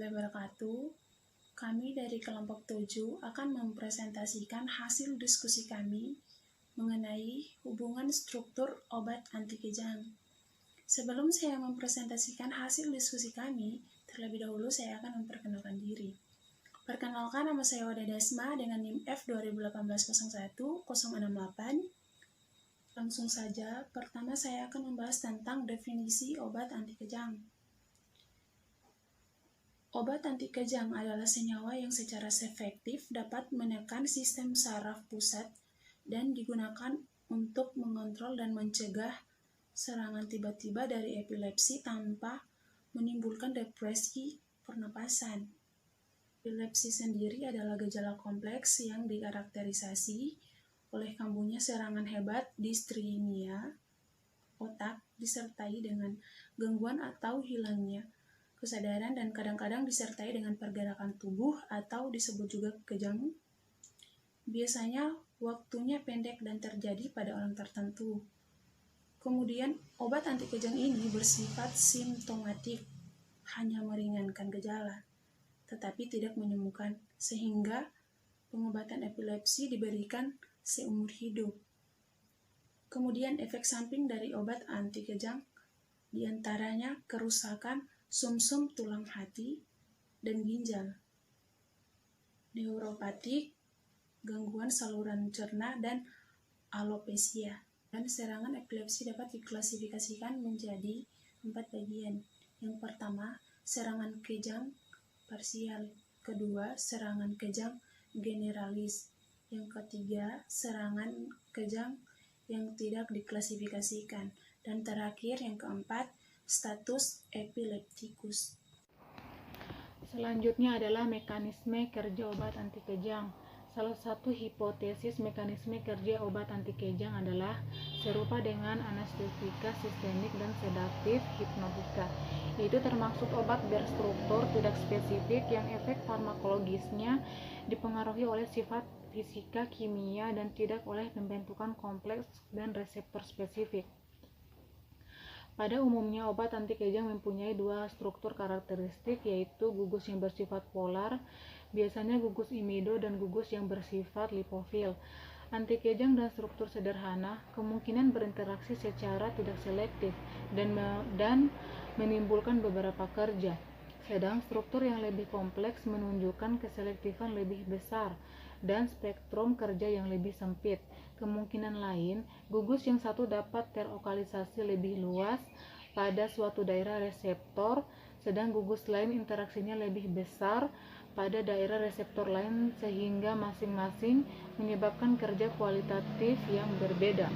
warahmatullahi wabarakatuh. Kami dari kelompok 7 akan mempresentasikan hasil diskusi kami mengenai hubungan struktur obat anti kejang. Sebelum saya mempresentasikan hasil diskusi kami, terlebih dahulu saya akan memperkenalkan diri. Perkenalkan, nama saya Wada Dasma dengan NIM F 2018-01-068. Langsung saja, pertama saya akan membahas tentang definisi obat anti kejang. Obat anti kejang adalah senyawa yang secara efektif dapat menekan sistem saraf pusat dan digunakan untuk mengontrol dan mencegah serangan tiba-tiba dari epilepsi tanpa menimbulkan depresi pernapasan. Epilepsi sendiri adalah gejala kompleks yang dikarakterisasi oleh kambuhnya serangan hebat distremia otak disertai dengan gangguan atau hilangnya kesadaran dan kadang-kadang disertai dengan pergerakan tubuh atau disebut juga kejang. Biasanya waktunya pendek dan terjadi pada orang tertentu. Kemudian obat anti kejang ini bersifat simptomatik, hanya meringankan gejala, tetapi tidak menyembuhkan, sehingga pengobatan epilepsi diberikan seumur hidup. Kemudian efek samping dari obat anti kejang diantaranya kerusakan sumsum tulang hati dan ginjal, neuropatik, gangguan saluran cerna, dan alopecia. Dan serangan epilepsi dapat diklasifikasikan menjadi 4 bagian. Yang pertama, serangan kejang parsial. Kedua, serangan kejang generalis. Yang ketiga, serangan kejang yang tidak diklasifikasikan. Dan terakhir, yang keempat, status epileptikus. Selanjutnya adalah mekanisme kerja obat anti kejang. Salah satu hipotesis mekanisme kerja obat anti kejang adalah serupa dengan anestetika sistemik dan sedatif hipnotika. Itu termasuk obat berstruktur tidak spesifik yang efek farmakologisnya dipengaruhi oleh sifat fisika, kimia, dan tidak oleh pembentukan kompleks dan reseptor spesifik. Pada umumnya, obat anti kejang mempunyai dua struktur karakteristik, yaitu gugus yang bersifat polar, biasanya gugus imido, dan gugus yang bersifat lipofil. Anti kejang dan struktur sederhana kemungkinan berinteraksi secara tidak selektif dan menimbulkan beberapa kerja. Sedang struktur yang lebih kompleks menunjukkan keselektifan lebih besar dan spektrum kerja yang lebih sempit. Kemungkinan lain, gugus yang satu dapat terlokalisasi lebih luas pada suatu daerah reseptor, sedang gugus lain interaksinya lebih besar pada daerah reseptor lain sehingga masing-masing menyebabkan kerja kualitatif yang berbeda.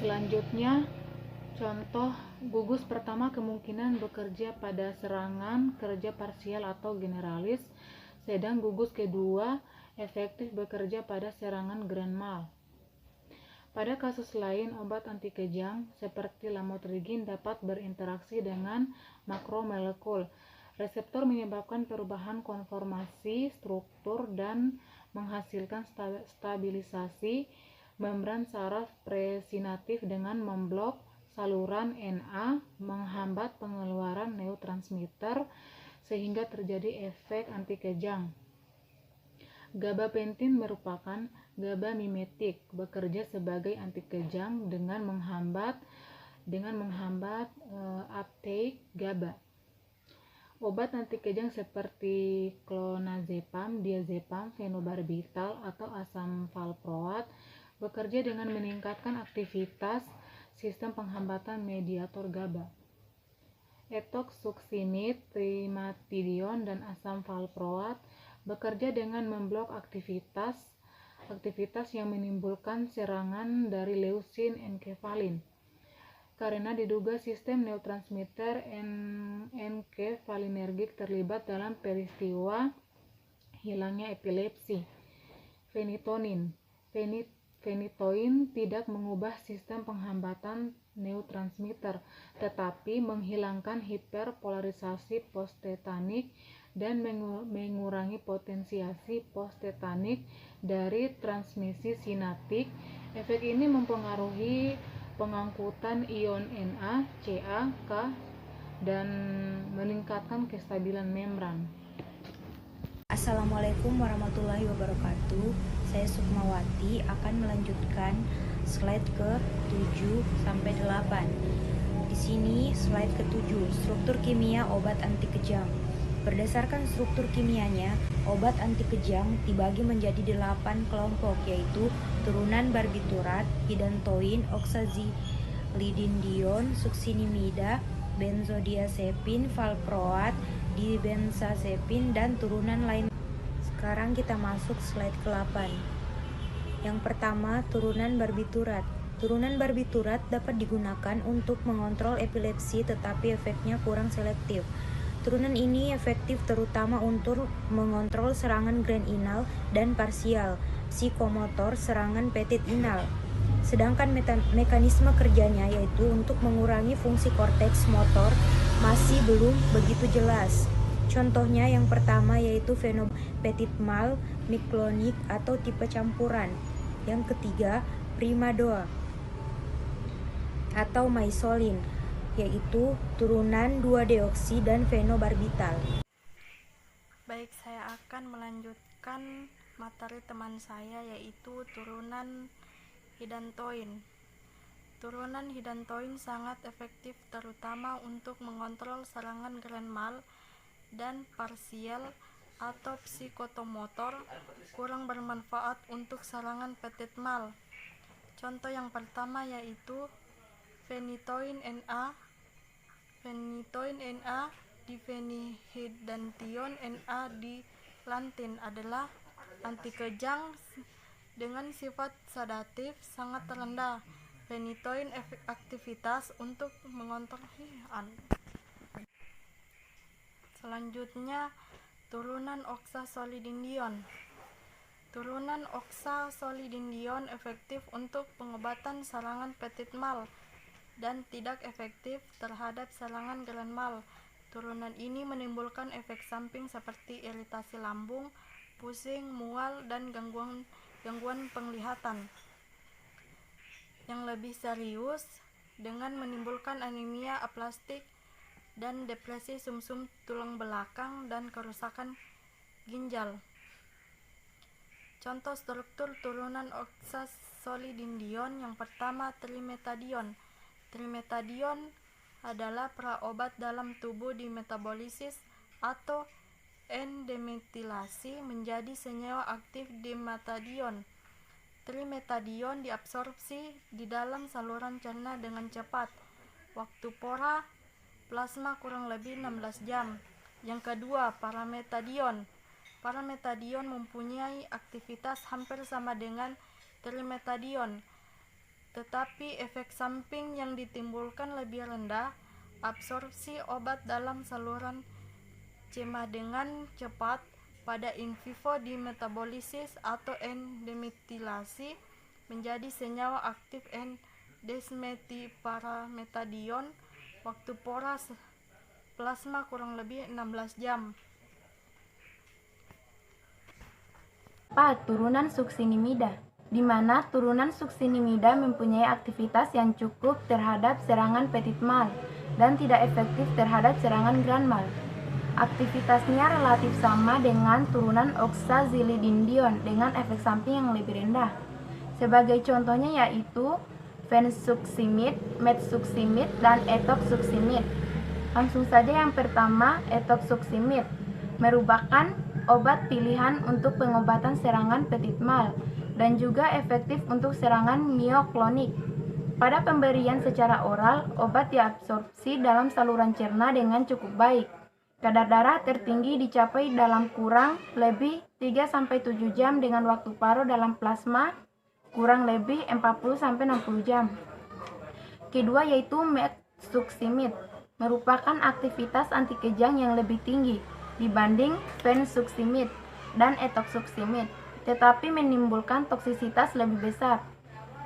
Selanjutnya, contoh gugus pertama kemungkinan bekerja pada serangan kerja parsial atau generalis, sedang gugus kedua efektif bekerja pada serangan grand mal. Pada kasus lain, obat anti kejang seperti lamotrigin dapat berinteraksi dengan makromolekul reseptor menyebabkan perubahan konformasi struktur dan menghasilkan stabilisasi membran saraf presinatif dengan memblok saluran Na, menghambat pengeluaran neurotransmitter sehingga terjadi efek anti kejang. Gabapentin merupakan GABA mimetik, bekerja sebagai anti kejang dengan menghambat uptake GABA. Obat anti kejang seperti clonazepam, diazepam, fenobarbital, atau asam valproat bekerja dengan meningkatkan aktivitas sistem penghambatan mediator GABA. Etoxsuccinate, trimatidion, dan asam valproat bekerja dengan memblok aktivitas yang menimbulkan serangan dari leusin enkefalin. Karena diduga sistem neurotransmitter enkefalinergik terlibat dalam peristiwa hilangnya epilepsi. Phenytoin tidak mengubah sistem penghambatan neurotransmitter, tetapi menghilangkan hiperpolarisasi posttetanik dan mengurangi potensiasi posttetanik dari transmisi sinaptik. Efek ini mempengaruhi pengangkutan ion Na, Ca, K dan meningkatkan kestabilan membran. Assalamualaikum warahmatullahi wabarakatuh. Saya Sukmawati akan melanjutkan slide ke-7 sampai 8. Di sini slide ke-7, struktur kimia obat anti kejang. Berdasarkan struktur kimianya, obat anti kejang dibagi menjadi 8 kelompok, yaitu turunan barbiturat, hidantoin, oxazolidindion, suksinimida, benzodiazepin, valproat, dibenzazepin, dan turunan lain. Sekarang kita masuk slide ke-8. Yang pertama, turunan barbiturat. Turunan barbiturat dapat digunakan untuk mengontrol epilepsi, tetapi efeknya kurang selektif. Turunan ini efektif terutama untuk mengontrol serangan grand inal dan parsial psikomotor serangan petit inal. Sedangkan mekanisme kerjanya yaitu untuk mengurangi fungsi korteks motor masih belum begitu jelas. Contohnya yang pertama yaitu fenomen petit mal, miklonik atau tipe campuran. Yang ketiga, primadoa atau maisolin, yaitu turunan 2-deoksi dan fenobarbital. Baik, saya akan melanjutkan materi teman saya yaitu turunan hidantoin. Turunan hidantoin sangat efektif terutama untuk mengontrol serangan grand mal dan parsial atau psikotomotor, kurang bermanfaat untuk serangan petit mal. Contoh yang pertama yaitu phenytoin NA, difenihidantion NA di lantin adalah anti kejang dengan sifat sedatif sangat rendah. Phenytoin aktivitas untuk mengontrol Selanjutnya, turunan oxazolidindion. Turunan oxazolidindion efektif untuk pengobatan serangan petit mal dan tidak efektif terhadap serangan grand mal. Turunan ini menimbulkan efek samping seperti iritasi lambung, pusing, mual, dan gangguan penglihatan. Yang lebih serius, dengan menimbulkan anemia aplastik dan depresi sumsum tulang belakang dan kerusakan ginjal. Contoh struktur turunan oxazolidindion yang pertama, trimetadion. Trimetadion adalah praobat dalam tubuh dimetabolisis atau N-demetilasi menjadi senyawa aktif dimetadion. Trimetadion diabsorpsi di dalam saluran cerna dengan cepat. Waktu pora plasma kurang lebih 16 jam. Yang kedua, parametadion. Parametadion mempunyai aktivitas hampir sama dengan trimetadion, tetapi efek samping yang ditimbulkan lebih rendah. Absorpsi obat dalam saluran cerna dengan cepat pada in vivo dimetabolisis atau N-demetilasi menjadi senyawa aktif N-desmetiparametadion. Waktu pora plasma kurang lebih 16 jam. 4. Turunan suksinimida, di mana turunan suksinimida mempunyai aktivitas yang cukup terhadap serangan petit mal dan tidak efektif terhadap serangan grand mal. Aktivitasnya relatif sama dengan turunan oxazolidindion dengan efek samping yang lebih rendah. Sebagai contohnya yaitu fensuximid, metsuximid, dan etoxsuximid. Langsung saja yang pertama, etoxsuximid merupakan obat pilihan untuk pengobatan serangan petit mal dan juga efektif untuk serangan mioklonik. Pada pemberian secara oral, obat diabsorpsi dalam saluran cerna dengan cukup baik. Kadar darah tertinggi dicapai dalam kurang lebih 3-7 jam dengan waktu paruh dalam plasma kurang lebih 40-60 jam. Kedua yaitu metsuximid, merupakan aktivitas anti kejang yang lebih tinggi dibanding fensuximid dan etoxsuximid, tetapi menimbulkan toksisitas lebih besar.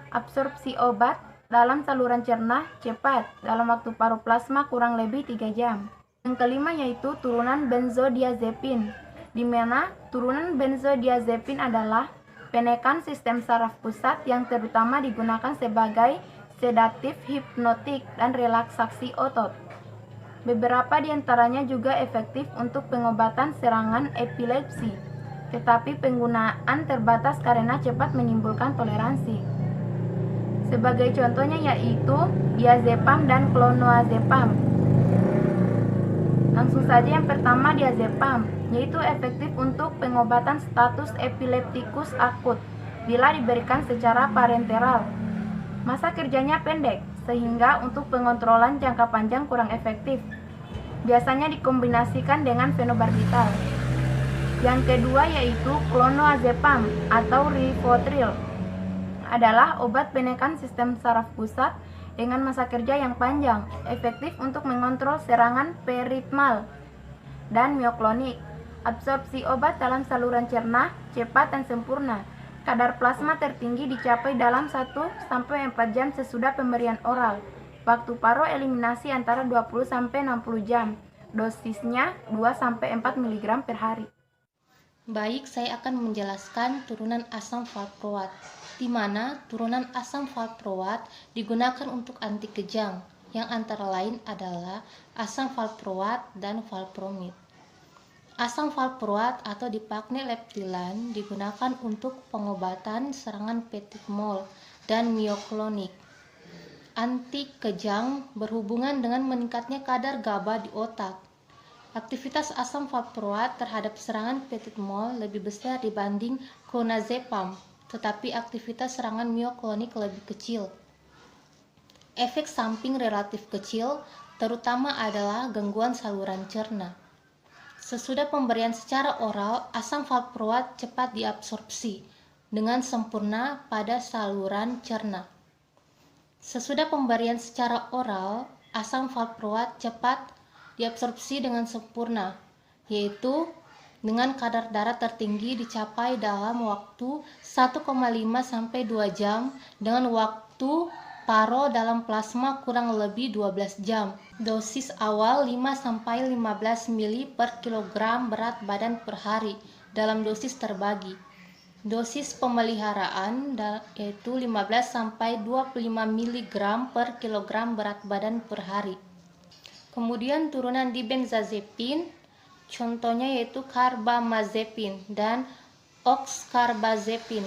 Absorpsi obat dalam saluran cerna cepat dalam waktu paruh plasma kurang lebih 3 jam. Yang kelima yaitu turunan benzodiazepin, di mana turunan benzodiazepin adalah penekan sistem saraf pusat yang terutama digunakan sebagai sedatif hipnotik dan relaksasi otot. Beberapa di antaranya juga efektif untuk pengobatan serangan epilepsi, tetapi penggunaan terbatas karena cepat menimbulkan toleransi. Sebagai contohnya yaitu diazepam dan clonazepam. Langsung saja yang pertama diazepam, yaitu efektif untuk pengobatan status epileptikus akut bila diberikan secara parenteral. Masa kerjanya pendek, sehingga untuk pengontrolan jangka panjang kurang efektif. Biasanya dikombinasikan dengan fenobarbital. Yang kedua yaitu clonazepam atau rivotril. Adalah obat penekan sistem saraf pusat dengan masa kerja yang panjang, efektif untuk mengontrol serangan peritmal dan mioklonik. Absorpsi obat dalam saluran cerna cepat dan sempurna. Kadar plasma tertinggi dicapai dalam 1-4 jam sesudah pemberian oral. Waktu paro eliminasi antara 20-60 jam. Dosisnya 2-4 mg per hari. Baik, saya akan menjelaskan turunan asam valproat, di mana turunan asam valproat digunakan untuk anti kejang, yang antara lain adalah asam valproat dan valpromid. Asam valproat atau dipakneleptilan digunakan untuk pengobatan serangan petit mal dan mioklonik. Anti kejang berhubungan dengan meningkatnya kadar GABA di otak. Aktivitas asam valproat terhadap serangan petit mal lebih besar dibanding clonazepam, tetapi aktivitas serangan mioklonik lebih kecil. Efek samping relatif kecil, terutama adalah gangguan saluran cerna. Sesudah pemberian secara oral, asam valproat cepat diabsorpsi dengan sempurna pada saluran cerna. Sesudah pemberian secara oral, asam valproat cepat diabsorpsi dengan sempurna, yaitu dengan kadar darah tertinggi dicapai dalam waktu 1,5-2 jam dengan waktu paro dalam plasma kurang lebih 12 jam. Dosis awal 5-15 ml per kilogram berat badan per hari dalam dosis terbagi. Dosis pemeliharaan yaitu 15-25 mg per kilogram berat badan per hari. Kemudian turunan dibenzazepin, contohnya yaitu carbamazepin dan oxcarbazepin.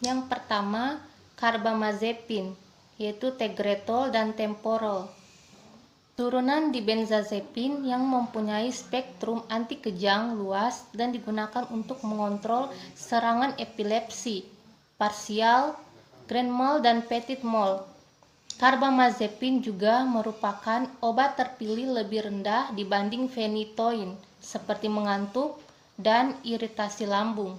Yang pertama, carbamazepin, yaitu tegretol dan temporol. Turunan dibenzazepin yang mempunyai spektrum anti kejang luas dan digunakan untuk mengontrol serangan epilepsi, parsial, grand mal dan petit mal. Carbamazepin juga merupakan obat terpilih lebih rendah dibanding phenytoin, seperti mengantuk dan iritasi lambung.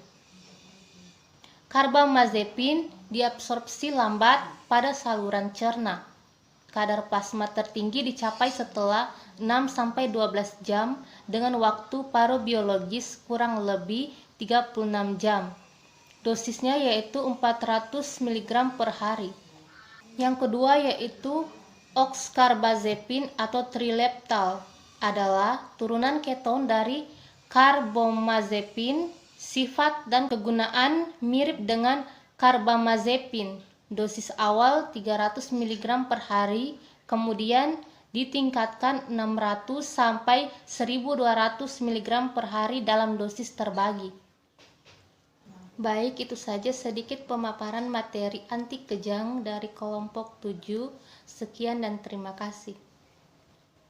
Carbamazepin diabsorpsi lambat pada saluran cerna. Kadar plasma tertinggi dicapai setelah 6-12 jam dengan waktu parobiologis kurang lebih 36 jam. Dosisnya yaitu 400 mg per hari. Yang kedua yaitu oxcarbazepin atau trileptal, adalah turunan keton dari carbamazepin. Sifat dan kegunaan mirip dengan carbamazepin. Dosis awal 300 mg per hari, kemudian ditingkatkan 600-1200 mg per hari dalam dosis terbagi. Baik, itu saja sedikit pemaparan materi anti kejang dari kelompok 7. Sekian dan terima kasih.